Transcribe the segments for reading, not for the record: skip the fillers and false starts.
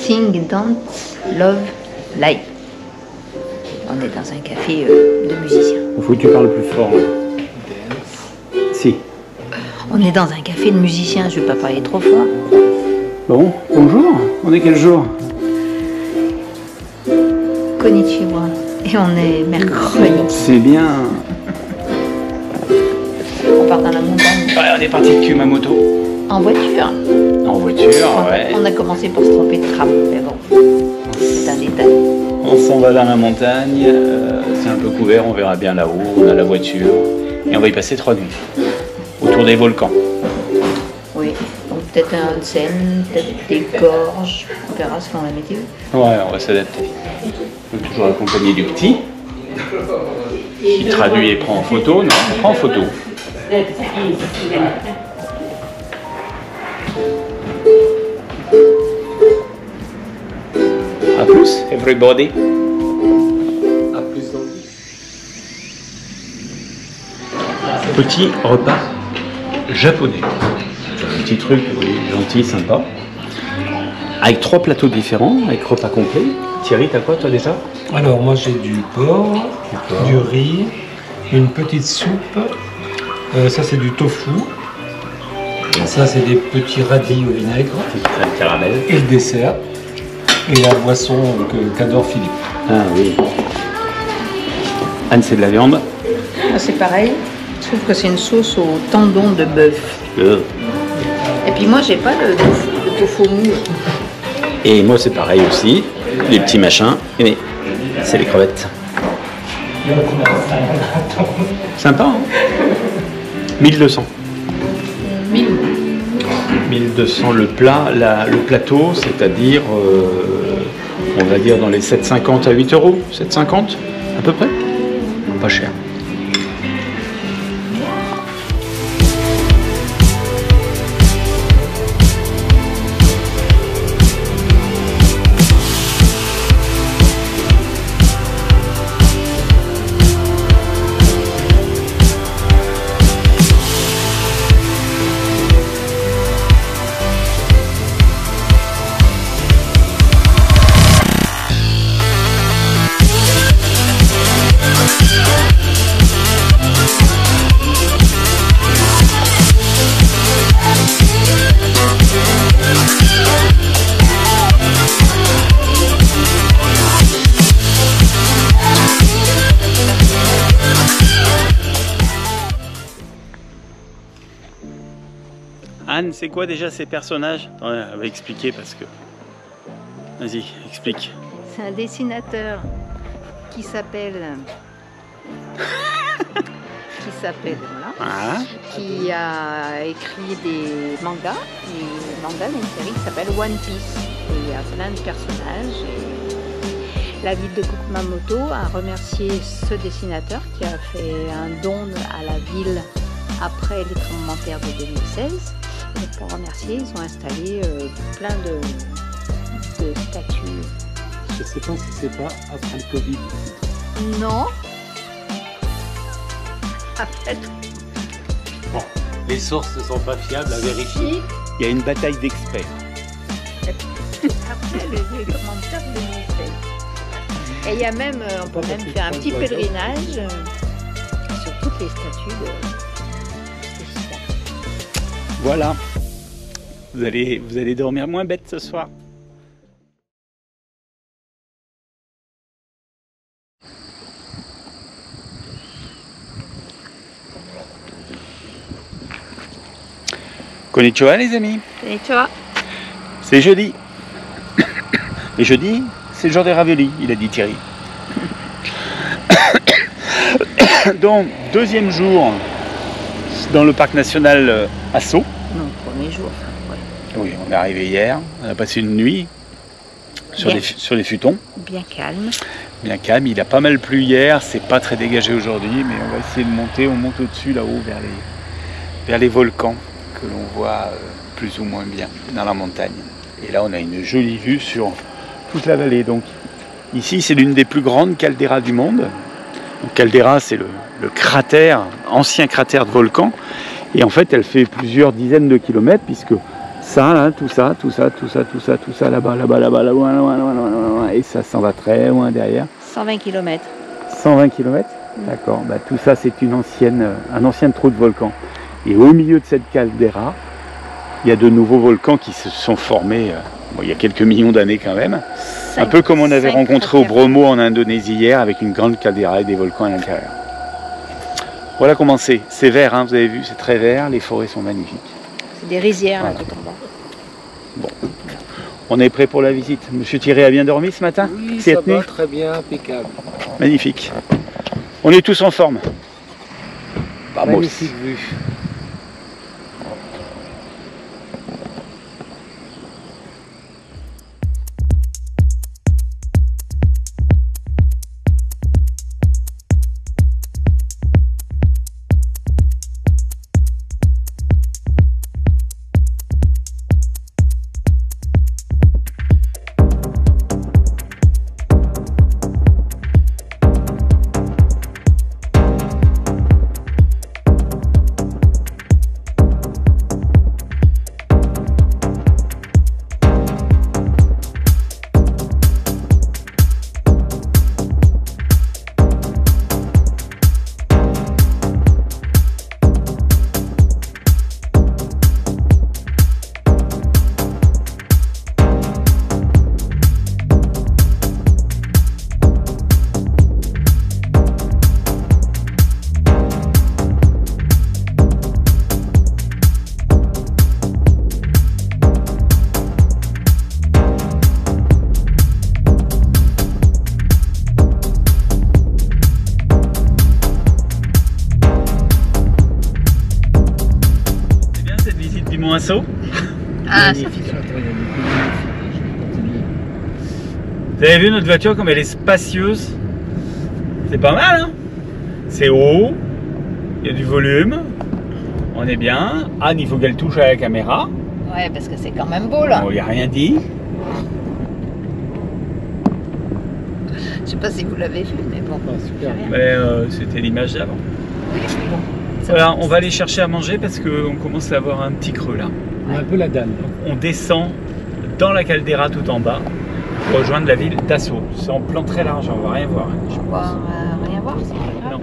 Sing, Dance, Love, Live. On est dans un café de musiciens. Il faut que tu parles plus fort. Si. On est dans un café de musiciens, je ne vais pas parler trop fort. Bon, bonjour. On est quel jour? Konnichiwa. Et on est mercredi. C'est bien. On part dans la montagne. Ouais, on est parti de Kumamoto. En voiture. En voiture, ouais. On a commencé par se tromper de tram, mais bon, c'est un détail. On s'en va dans la montagne. C'est un peu couvert, on verra bien là-haut. On a la voiture. Et on va y passer 3 nuits. Autour des volcans. Oui, donc peut-être un onsen, peut-être des gorges. On verra selon la météo. Ouais, on va s'adapter. On est toujours accompagné du petit. Qui traduit et prend en photo. Non, on prend en photo. A plus, everybody. À plus dans Petit repas japonais. Un petit truc, oui, gentil, sympa. Avec 3 plateaux différents, avec repas complet. Thierry, t'as quoi toi déjà? Alors moi j'ai du porc, du riz, une petite soupe, ça c'est du tofu, ça c'est des petits radis au vinaigre, Un caramel. et le dessert, et la boisson qu'adore Philippe. Ah oui. Anne, c'est de la viande. Ah, c'est pareil. Je trouve que c'est une sauce au tendon de bœuf. Et puis moi, j'ai pas le tofu mou. Et moi c'est pareil aussi. Les petits machins. Mais c'est les crevettes. Sympa, hein? 1200. 1200 le plat, le plateau, c'est-à-dire, on va dire dans les 7,50 à 8 euros, 7,50 à peu près. Pas cher. Anne, c'est quoi déjà ces personnages? Ouais, elle va expliquer parce que... Vas-y, explique. C'est un dessinateur qui s'appelle... voilà, Ah, qui a écrit des mangas. Et le manga, il y a une série qui s'appelle One Piece. Et il y a plein de personnages. Et la ville de Kumamoto a remercié ce dessinateur qui a fait un don à la ville après les tremblements de terre de 2016. Et pour remercier, ils ont installé plein de statues. Je sais pas si c'est pas après le Covid. Non. Après tout. Bon, les sources ne sont pas fiables à vérifier. il y a une bataille d'experts. Après les commentaires de 2016. Et il y a même, on peut même faire un petit pèlerinage sur toutes les statues de Voilà. Vous allez dormir moins bête ce soir. Konnichiwa les amis. Et tu vois, C'est jeudi. Et jeudi, c'est le jour des raviolis, il a dit Thierry. Donc, 2e jour dans le parc national Asso. non, premier jour. Ouais. Oui, on est arrivé hier, on a passé une nuit sur les futons. Bien calme. Bien calme, il a pas mal plu hier, c'est pas très dégagé aujourd'hui, mais on va essayer de monter, on monte au-dessus là-haut vers les volcans que l'on voit plus ou moins bien dans la montagne. Et là on a une jolie vue sur toute la vallée. Donc ici c'est l'une des plus grandes calderas du monde. Donc, caldeira c'est le cratère, ancien cratère de volcan. Et en fait elle fait plusieurs dizaines de kilomètres puisque Ça, là, tout ça, là-bas, loin, et ça s'en va très loin derrière. 120 km. 120 km. D'accord. Bah, tout ça, c'est un ancien trou de volcan. Et au milieu de cette caldeira, il y a de nouveaux volcans qui se sont formés il y a quelques millions d'années quand même. Un peu comme on avait rencontré au Bromo en Indonésie hier, avec une grande caldeira et des volcans à l'intérieur. Voilà comment c'est. C'est vert, hein, vous avez vu, c'est très vert. Les forêts sont magnifiques. C'est des rizières voilà. là tout en bas. Bon. On est prêt pour la visite. Monsieur Thierry a bien dormi ce matin? Oui, ça va très bien, impeccable. Magnifique. On est tous en forme. Magnifique vue. Monceau. Ah, vous avez vu notre voiture comme elle est spacieuse? C'est pas mal, hein? C'est haut, il y a du volume, on est bien. Anne, il faut qu'elle touche à la caméra. ouais, parce que c'est quand même beau là. Bon, il n'y a rien dit. Je sais pas si vous l'avez vu, mais bon. Super. Mais c'était l'image d'avant. Oui, mais bon. Voilà, on va aller chercher à manger parce qu'on commence à avoir un petit creux là. On a un peu la dalle. On descend dans la caldeira tout en bas pour rejoindre la ville d'Asso. C'est en plan très large, on va rien voir. On va rien voir, c'est pas grave. Non.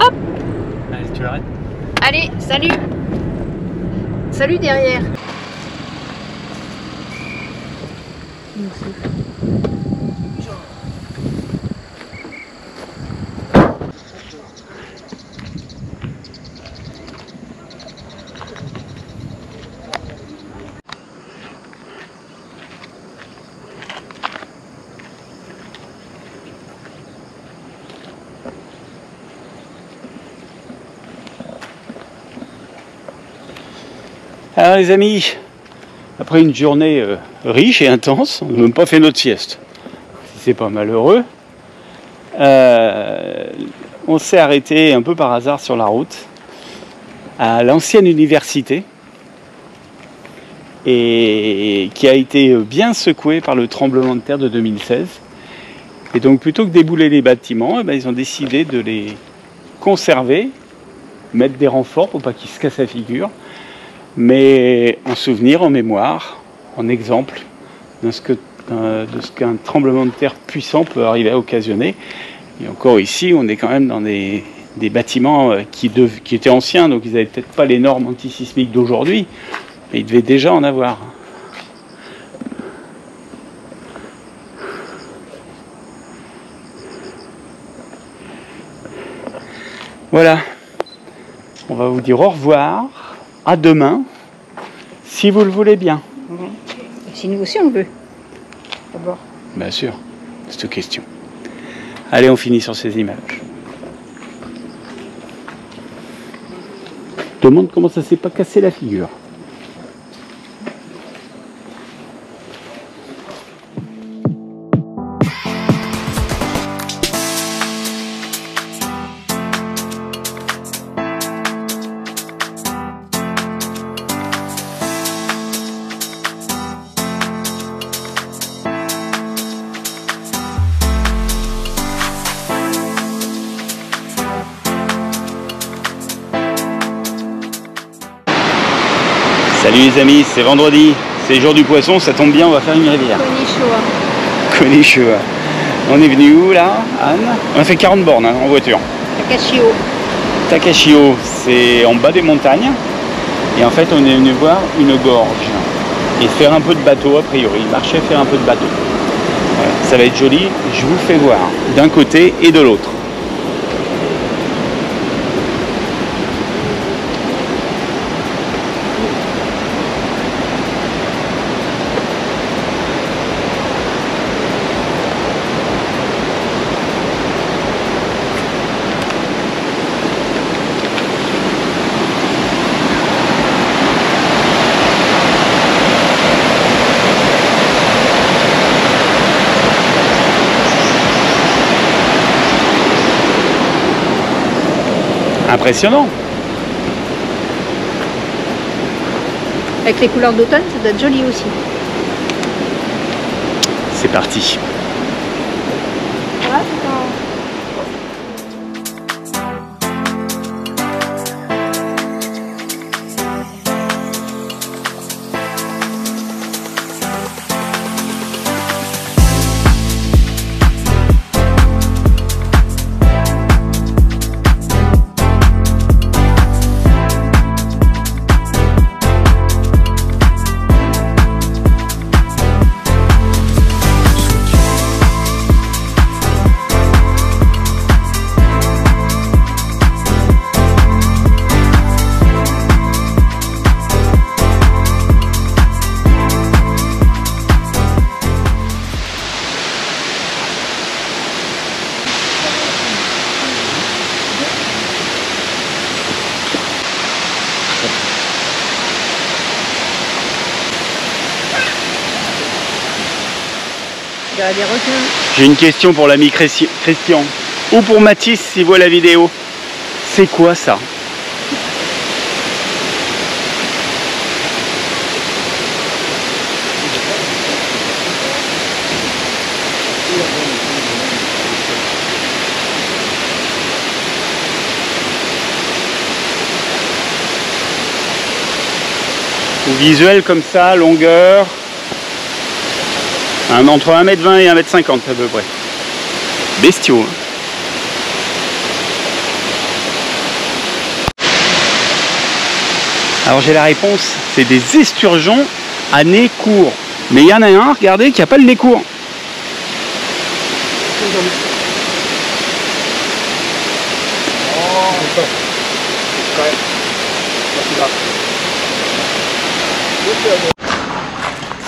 Hop! Allez, tu l'arrêtes? Allez, salut! Salut derrière! Alors les amis, après une journée riche et intense, on n'a même pas fait notre sieste. Si c'est pas malheureux, on s'est arrêté un peu par hasard sur la route à l'ancienne université et qui a été bien secouée par le tremblement de terre de 2016. Et donc plutôt que débouler les bâtiments, ils ont décidé de les conserver, mettre des renforts pour pas qu'ils se cassent la figure, mais en souvenir, en mémoire, en exemple de ce qu'un tremblement de terre puissant peut arriver à occasionner. Et encore ici, on est quand même dans des bâtiments qui étaient anciens, donc ils n'avaient peut-être pas les normes antisismiques d'aujourd'hui, mais ils devaient déjà en avoir. Voilà, on va vous dire au revoir. À demain, si vous le voulez bien. Si nous aussi on veut. D'abord. Bien sûr, c'est une question. Allez, on finit sur ces images. Je me demande comment ça s'est pas cassé la figure. Salut les amis, c'est vendredi, c'est jour du poisson, ça tombe bien, on va faire une rivière. Konnichiwa. On est venu où là, Anne? On a fait 40 bornes hein, en voiture. Takashio. Takashio, c'est en bas des montagnes. Et en fait, on est venu voir une gorge et faire un peu de bateau a priori. Marcher, faire un peu de bateau. Voilà, ça va être joli, je vous fais voir d'un côté et de l'autre. Impressionnant. Avec les couleurs d'automne, ça doit être joli aussi. C'est parti. J'ai une question pour l'ami Christian, ou pour Mathis s'il voit la vidéo. C'est quoi ça? Visuel comme ça, longueur. Entre 1m20 et 1m50 à peu près. Bestiaux. Hein. Alors j'ai la réponse, c'est des esturgeons à nez court. Mais il y en a un, regardez, qui n'a pas le nez court.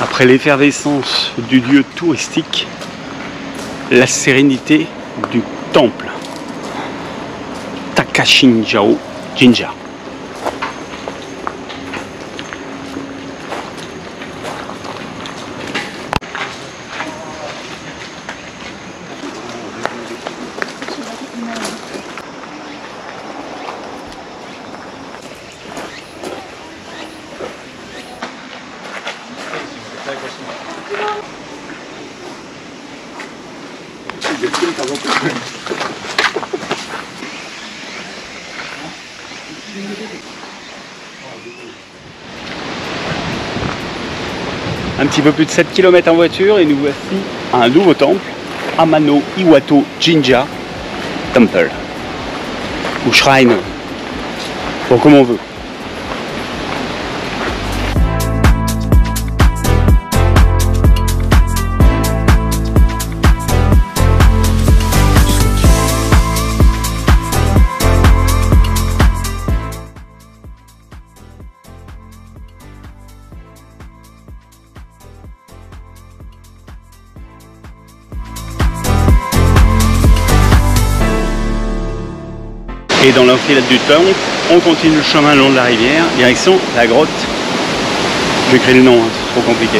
Après l'effervescence du lieu touristique, la sérénité du temple Takashinjao Jinja. Un petit peu plus de 7 km en voiture et nous voici à un nouveau temple, Amano Iwato Jinja Temple, ou Shrine, bon comme on veut. Et dans l'enfilade du temple, on continue le chemin le long de la rivière, direction la grotte. Je vais écrire le nom, hein, c'est trop compliqué.